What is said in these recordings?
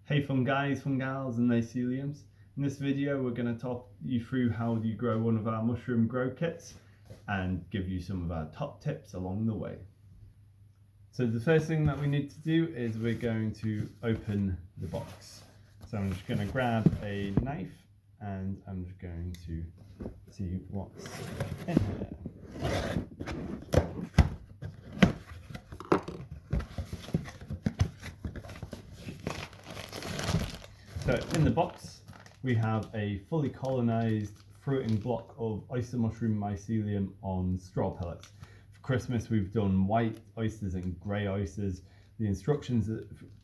Hey fungi, fungals and myceliums. In this video we're going to talk you through how you grow one of our mushroom grow kits and give you some of our top tips along the way. So the first thing that we need to do is we're going to open the box. So I'm just going to grab a knife and I'm just going to see what's in here. So in the box we have a fully colonized fruiting block of oyster mushroom mycelium on straw pellets. For Christmas we've done white oysters and grey oysters. The instructions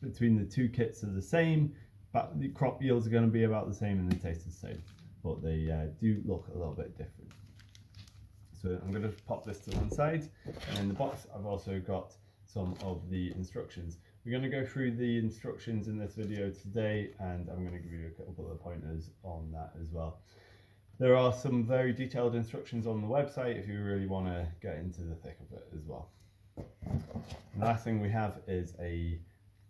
between the two kits are the same, but the crop yields are going to be about the same and they taste the same, but they do look a little bit different. So I'm going to pop this to one side, and in the box I've also got some of the instructions. We're going to go through the instructions in this video today, and I'm going to give you a couple of pointers on that as well. There are some very detailed instructions on the website if you really want to get into the thick of it as well. The last thing we have is a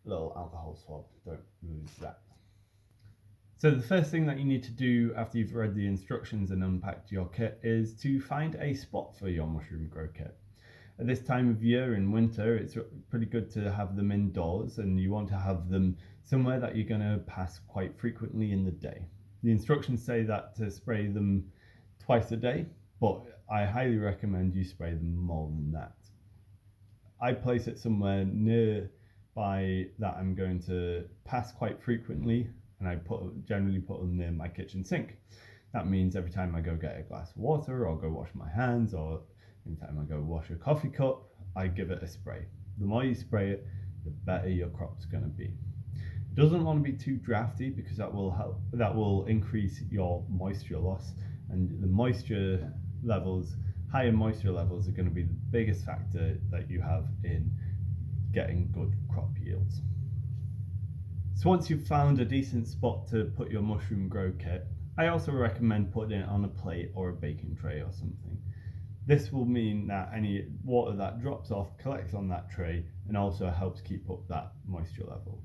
little alcohol swab, don't lose that. So the first thing that you need to do after you've read the instructions and unpacked your kit is to find a spot for your mushroom grow kit. At this time of year in winter, it's pretty good to have them indoors, and you want to have them somewhere that you're going to pass quite frequently in the day. The instructions say that to spray them twice a day, but I highly recommend you spray them more than that. I place it somewhere nearby that I'm going to pass quite frequently, and I generally put them near my kitchen sink. That means every time I go get a glass of water or go wash my hands, or anytime I go wash a coffee cup, I give it a spray. The more you spray it, the better your crop's going to be. It doesn't want to be too drafty because that will increase your moisture loss, and the moisture levels, higher moisture levels, are going to be the biggest factor that you have in getting good crop yields. So once you've found a decent spot to put your mushroom grow kit, I also recommend putting it on a plate or a baking tray or something. This will mean that any water that drops off collects on that tray and also helps keep up that moisture level.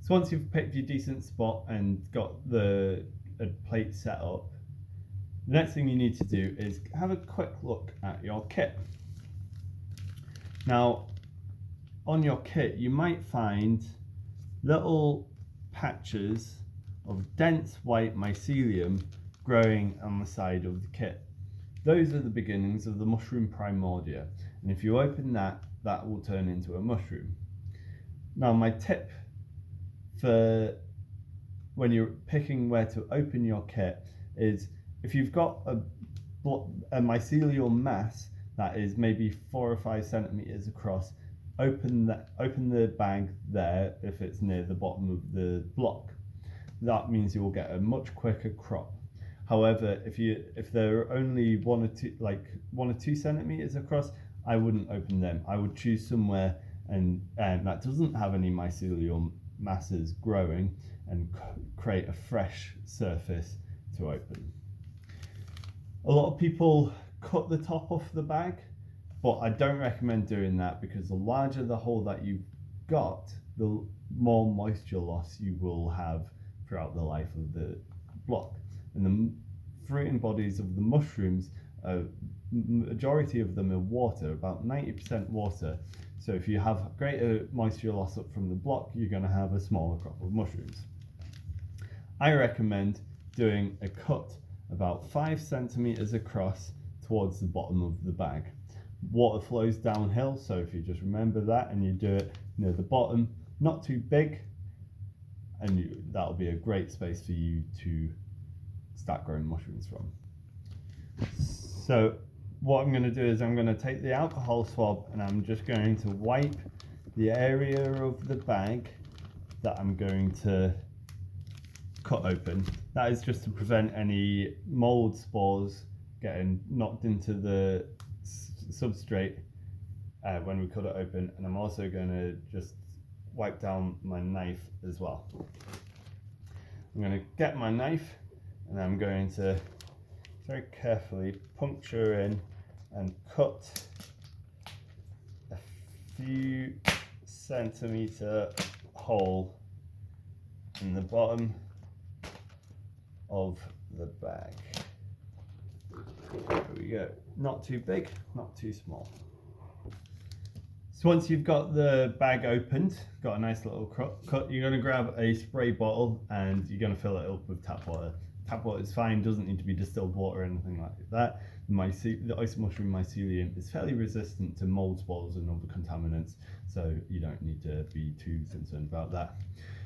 So once you've picked your decent spot and got a plate set up, the next thing you need to do is have a quick look at your kit. Now, on your kit you might find little patches of dense white mycelium growing on the side of the kit. Those are the beginnings of the mushroom primordia, and if you open that, that will turn into a mushroom. Now my tip for when you're picking where to open your kit is, if you've got a mycelial mass that is maybe 4 or 5 centimeters across, open the bag there if it's near the bottom of the block. That means you will get a much quicker crop. However, if they're only 1 or 2 centimeters across, I wouldn't open them. I would choose somewhere that doesn't have any mycelial masses growing and create a fresh surface to open. A lot of people cut the top off the bag, but I don't recommend doing that, because the larger the hole that you've got, the more moisture loss you will have throughout the life of the block. And the fruiting bodies of the mushrooms, majority of them are water, about 90% water. So if you have greater moisture loss up from the block, you're going to have a smaller crop of mushrooms. I recommend doing a cut about 5 centimeters across towards the bottom of the bag. Water flows downhill, so if you just remember that and you do it near the bottom, not too big, and that'll be a great space for you to start growing mushrooms from. So what I'm going to do is I'm going to take the alcohol swab and I'm just going to wipe the area of the bag that I'm going to cut open. That is just to prevent any mold spores getting knocked into the substrate when we cut it open. And I'm also going to just wipe down my knife as well. I'm going to get my knife and I'm going to very carefully puncture in and cut a few centimeter hole in the bottom of the bag. There we go. Not too big, not too small. So once you've got the bag opened, got a nice little cut, you're going to grab a spray bottle and you're going to fill it up with tap water. Tap water is fine, doesn't need to be distilled water or anything like that. The oyster mushroom mycelium is fairly resistant to mold spores and other contaminants, so you don't need to be too concerned about that.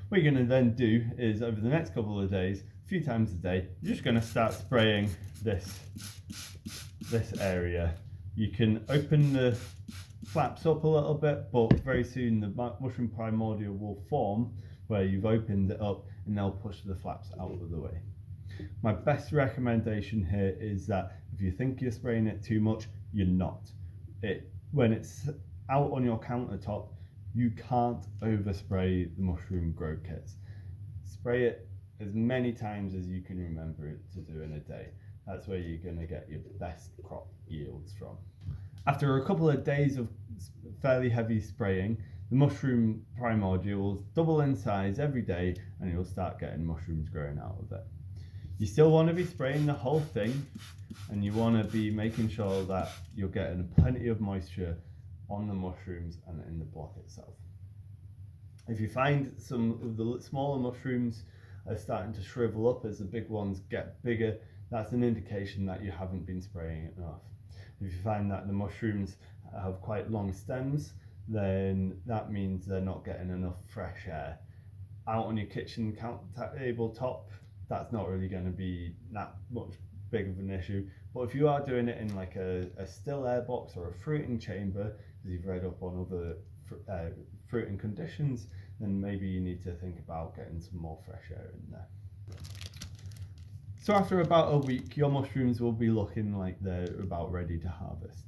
What you're going to then do is, over the next couple of days, a few times a day, you're just going to start spraying this area. You can open the flaps up a little bit, but very soon the mushroom primordial will form where you've opened it up and they'll push the flaps out of the way. My best recommendation here is that if you think you're spraying it too much, you're not. When it's out on your countertop, you can't overspray the mushroom grow kits. Spray it as many times as you can remember it to do in a day. That's where you're going to get your best crop yields from. After a couple of days of fairly heavy spraying, the mushroom primordials double in size every day and you'll start getting mushrooms growing out of it. You still want to be spraying the whole thing and you want to be making sure that you're getting plenty of moisture on the mushrooms and in the block itself. If you find some of the smaller mushrooms are starting to shrivel up as the big ones get bigger, that's an indication that you haven't been spraying enough. If you find that the mushrooms have quite long stems, then that means they're not getting enough fresh air. Out on your kitchen tabletop, that's not really going to be that much big of an issue. But if you are doing it in like a still air box or a fruiting chamber, as you've read up on other fruiting conditions, then maybe you need to think about getting some more fresh air in there. So after about a week, your mushrooms will be looking like they're about ready to harvest.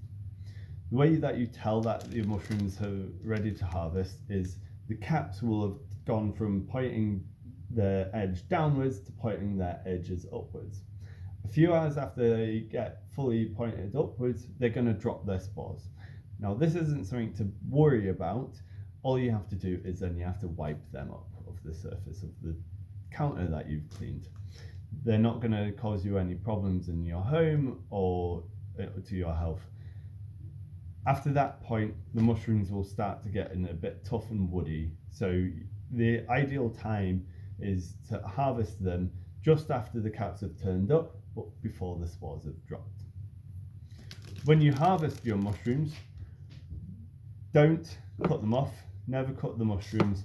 The way that you tell that your mushrooms are ready to harvest is the caps will have gone from pointing their edge downwards to pointing their edges upwards. A few hours after they get fully pointed upwards, they're going to drop their spores. Now this isn't something to worry about. All you have to do is then you have to wipe them up off the surface of the counter that you've cleaned. They're not going to cause you any problems in your home or to your health. After that point, the mushrooms will start to get in a bit tough and woody. So the ideal time is to harvest them just after the caps have turned up, but before the spores have dropped. When you harvest your mushrooms, don't cut them off. Never cut the mushrooms.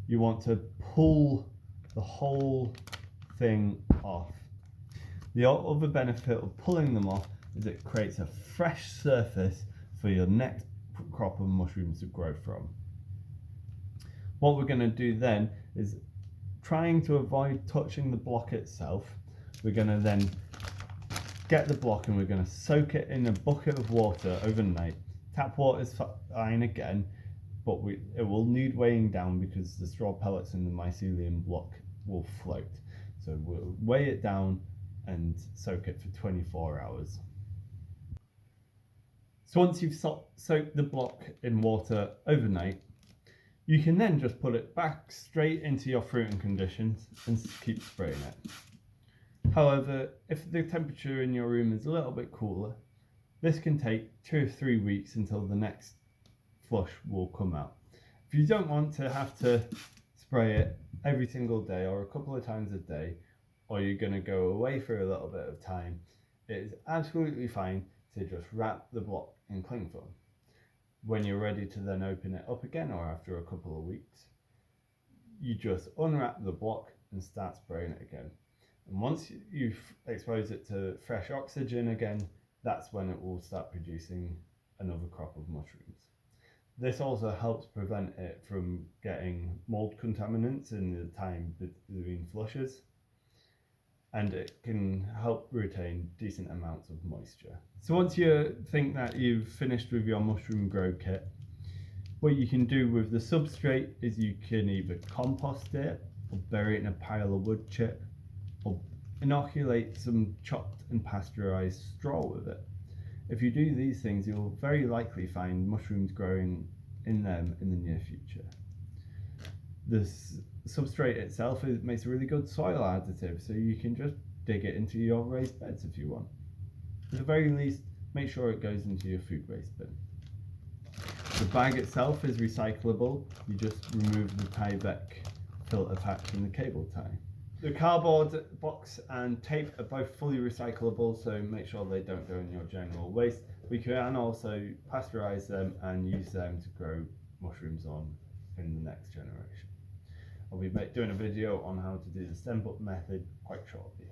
You want to pull the whole thing off. The other benefit of pulling them off is it creates a fresh surface for your next crop of mushrooms to grow from. What we're going to do then is, trying to avoid touching the block itself, we're going to then get the block and we're going to soak it in a bucket of water overnight. Tap water is fine again, but it will need weighing down because the straw pellets in the mycelium block will float. So we'll weigh it down and soak it for 24 hours. So once you've soaked the block in water overnight, you can then just put it back straight into your fruiting conditions and keep spraying it. However, if the temperature in your room is a little bit cooler, this can take 2 or 3 weeks until the next flush will come out. If you don't want to have to spray it every single day or a couple of times a day, or you're going to go away for a little bit of time, it is absolutely fine to just wrap the block in cling film. When you're ready to then open it up again, or after a couple of weeks, you just unwrap the block and start spraying it again. And once you've exposed it to fresh oxygen again, that's when it will start producing another crop of mushrooms. This also helps prevent it from getting mold contaminants in the time between flushes, and it can help retain decent amounts of moisture. So once you think that you've finished with your mushroom grow kit, what you can do with the substrate is you can either compost it, or bury it in a pile of wood chip, or inoculate some chopped and pasteurized straw with it. If you do these things, you'll very likely find mushrooms growing in them in the near future. substrate itself makes a really good soil additive, so you can just dig it into your raised beds if you want. At the very least, make sure it goes into your food waste bin. The bag itself is recyclable. You just remove the Tyvek filter patch and the cable tie. The cardboard box and tape are both fully recyclable, so make sure they don't go in your general waste. We can also pasteurize them and use them to grow mushrooms on in the next generation. I'll be doing a video on how to do the stem butt method quite shortly.